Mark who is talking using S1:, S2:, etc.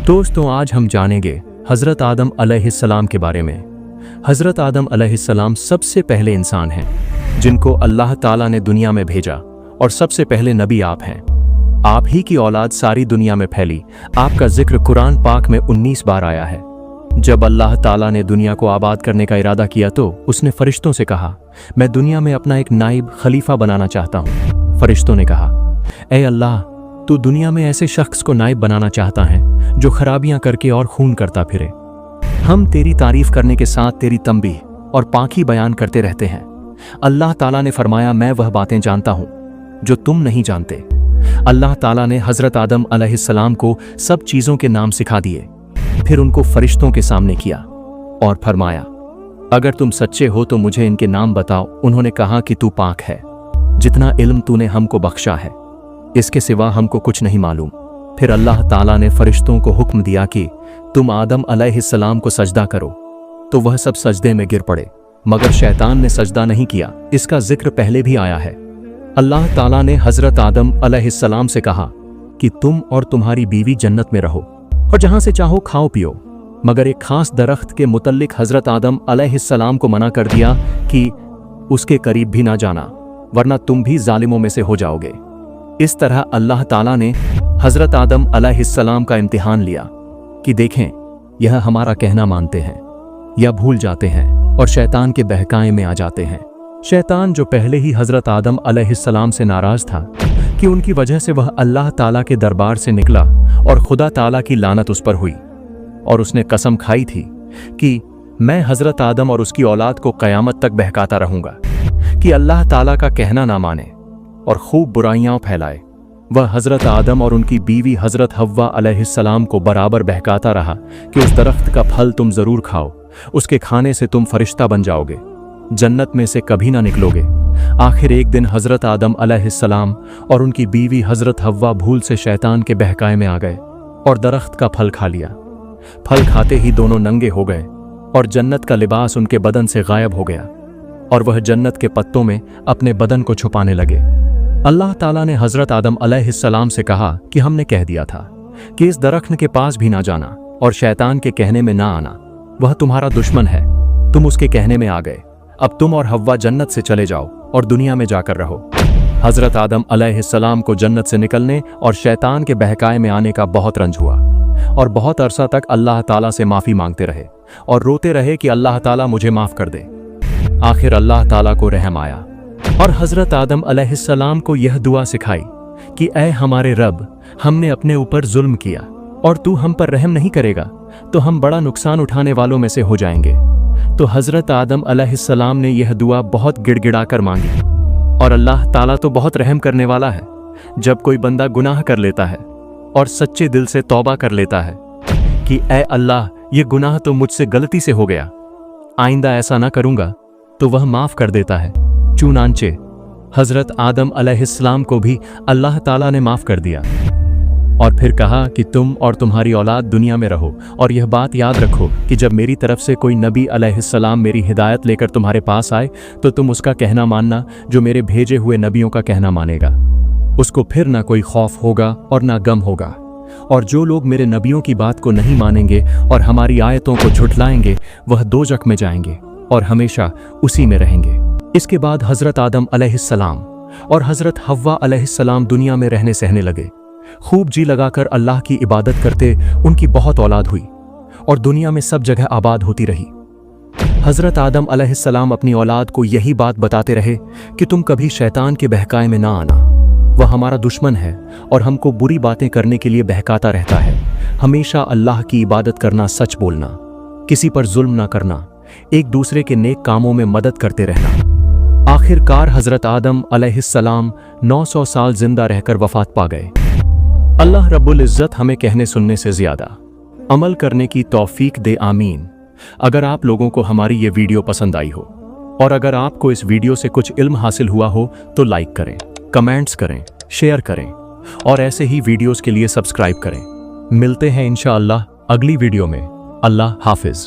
S1: दोस्तों, आज हम जानेंगे हज़रत आदम अलैहिस्सलाम के बारे में। हज़रत आदम अलैहिस्सलाम सबसे पहले इंसान हैं जिनको अल्लाह ताला ने दुनिया में भेजा, और सबसे पहले नबी आप हैं। आप ही की औलाद सारी दुनिया में फैली। आपका जिक्र कुरान पाक में 19 बार आया है। जब अल्लाह ताला ने दुनिया को आबाद करने का इरादा किया तो उसने फरिश्तों से कहा, मैं दुनिया में अपना एक नाइब खलीफा बनाना चाहता हूँ। फरिश्तों ने कहा, ऐ अल्लाह, तू दुनिया में ऐसे शख्स को नाइब बनाना चाहता है जो खराबियां करके और खून करता फिरे। हम तेरी तारीफ करने के साथ तेरी तंबीह और पाकी बयान करते रहते हैं। अल्लाह ताला ने फरमाया, मैं वह बातें जानता हूँ जो तुम नहीं जानते। अल्लाह ताला ने हज़रत आदम अलैहिस्सलाम को सब चीज़ों के नाम सिखा दिए, फिर उनको फरिश्तों के सामने किया और फरमाया, अगर तुम सच्चे हो तो मुझे इनके नाम बताओ। उन्होंने कहा कि तू पाक है, जितना इल्म तूने हमको बख्शा है, इसके सिवा हमको कुछ नहीं मालूम। फिर अल्लाह ताला ने फरिश्तों को हुक्म दिया कि तुम आदम अलैहिस्सलाम को सजदा करो, तो वह सब सजदे में गिर पड़े, मगर शैतान ने सजदा नहीं किया। इसका जिक्र पहले भी आया है। अल्लाह ताला ने हज़रत आदम अलैहिस्सलाम से कहा कि तुम और तुम्हारी बीवी जन्नत में रहो और जहां से चाहो खाओ पियो, मगर एक खास दरख्त के मुतल्लिक हज़रत आदम अलैहिस्सलाम को मना कर दिया कि उसके करीब भी ना जाना, वरना तुम भी जालिमों में से हो जाओगे। इस तरह अल्लाह ताला ने हज़रत आदम अलैहिस्सलाम का इम्तिहान लिया कि देखें यह हमारा कहना मानते हैं या भूल जाते हैं और शैतान के बहकाए में आ जाते हैं। शैतान जो पहले ही हज़रत आदम अलैहिस्सलाम से नाराज़ था कि उनकी वजह से वह अल्लाह ताला के दरबार से निकला और खुदा ताला की लानत उस पर हुई, और उसने कसम खाई थी कि मैं हज़रत आदम और उसकी औलाद को क़यामत तक बहकाता रहूँगा कि अल्लाह ताला का कहना ना माने और खूब बुराइयां फैलाए। वह हज़रत आदम और उनकी बीवी हज़रत हव्वा अलैहिस्सलाम को बराबर बहकाता रहा कि उस दरख्त का फल तुम ज़रूर खाओ, उसके खाने से तुम फरिश्ता बन जाओगे, जन्नत में से कभी ना निकलोगे। आखिर एक दिन हज़रत आदम अलैहिस्सलाम और उनकी बीवी हज़रत हव्वा भूल से शैतान के बहकाए में आ गए और दरख्त का फल खा लिया। फल खाते ही दोनों नंगे हो गए और जन्नत का लिबास उनके बदन से गायब हो गया, और वह जन्नत के पत्तों में अपने बदन को छुपाने लगे। अल्लाह ताला ने हज़रत आदम अलैहिस्सलाम से कहा कि हमने कह दिया था कि इस दरख्त के पास भी ना जाना और शैतान के कहने में ना आना, वह तुम्हारा दुश्मन है। तुम उसके कहने में आ गए। अब तुम और हव्वा जन्नत से चले जाओ और दुनिया में जाकर रहो। हज़रत आदम अलैहिस्सलाम को जन्नत से निकलने और शैतान के बहकाए में आने का बहुत रंज हुआ और बहुत अरसा तक अल्लाह ताला से माफ़ी मांगते रहे और रोते रहे कि अल्लाह ताला मुझे माफ़ कर दे। आखिर अल्लाह ताला को रहम आया और हज़रत आदम अलैहिस्सलाम को यह दुआ सिखाई कि ऐ हमारे रब, हमने अपने ऊपर जुल्म किया और तू हम पर रहम नहीं करेगा तो हम बड़ा नुकसान उठाने वालों में से हो जाएंगे। तो हज़रत आदम अलैहिस्सलाम ने यह दुआ बहुत गिड़गिड़ा कर मांगी, और अल्लाह ताला तो बहुत रहम करने वाला है। जब कोई बंदा गुनाह कर लेता है और सच्चे दिल से तौबा कर लेता है कि ऐ अल्लाह, ये गुनाह तो मुझसे गलती से हो गया, आइंदा ऐसा ना करूँगा, तो वह माफ़ कर देता है। चुनांचे हज़रत आदम अलैहिस्सलाम को भी अल्लाह ताला ने माफ़ कर दिया और फिर कहा कि तुम और तुम्हारी औलाद दुनिया में रहो, और यह बात याद रखो कि जब मेरी तरफ से कोई नबी अलैहिस्सलाम मेरी हिदायत लेकर तुम्हारे पास आए तो तुम उसका कहना मानना जो मेरे भेजे हुए नबियों का कहना मानेगा। उसको फिर ना कोई खौफ होगा और ना गम होगा, और जो लोग मेरे नबियों की बात को नहीं मानेंगे और हमारी आयतों को झुठलाएंगे वह दोज़ख में जाएंगे और हमेशा उसी में रहेंगे। इसके बाद हज़रत आदम अलैहिस्सलाम और हज़रत हव्वा अलैहिस्सलाम दुनिया में रहने सहने लगे। खूब जी लगाकर अल्लाह की इबादत करते उनकी बहुत औलाद हुई और दुनिया में सब जगह आबाद होती रही। हज़रत आदम अलैहिस्सलाम अपनी औलाद को यही बात बताते रहे कि तुम कभी शैतान के बहकाए में ना आना, वह हमारा दुश्मन है और हमको बुरी बातें करने के लिए बहकाता रहता है। हमेशा अल्लाह की इबादत करना, सच बोलना, किसी पर जुल्म ना करना, एक दूसरे के नेक कामों में मदद करते रहना। आखिरकार हज़रत आदम अलैहिस्सलाम 900 साल जिंदा रहकर वफात पा गए। अल्लाह रब्बुल इज़्ज़त हमें कहने सुनने से ज़्यादा अमल करने की तौफीक दे, आमीन। अगर आप लोगों को हमारी ये वीडियो पसंद आई हो और अगर आपको इस वीडियो से कुछ इल्म हासिल हुआ हो तो लाइक करें, कमेंट्स करें, शेयर करें और ऐसे ही वीडियोस के लिए सब्सक्राइब करें। मिलते हैं इंशाअल्लाह अगली वीडियो में। अल्लाह हाफिज़।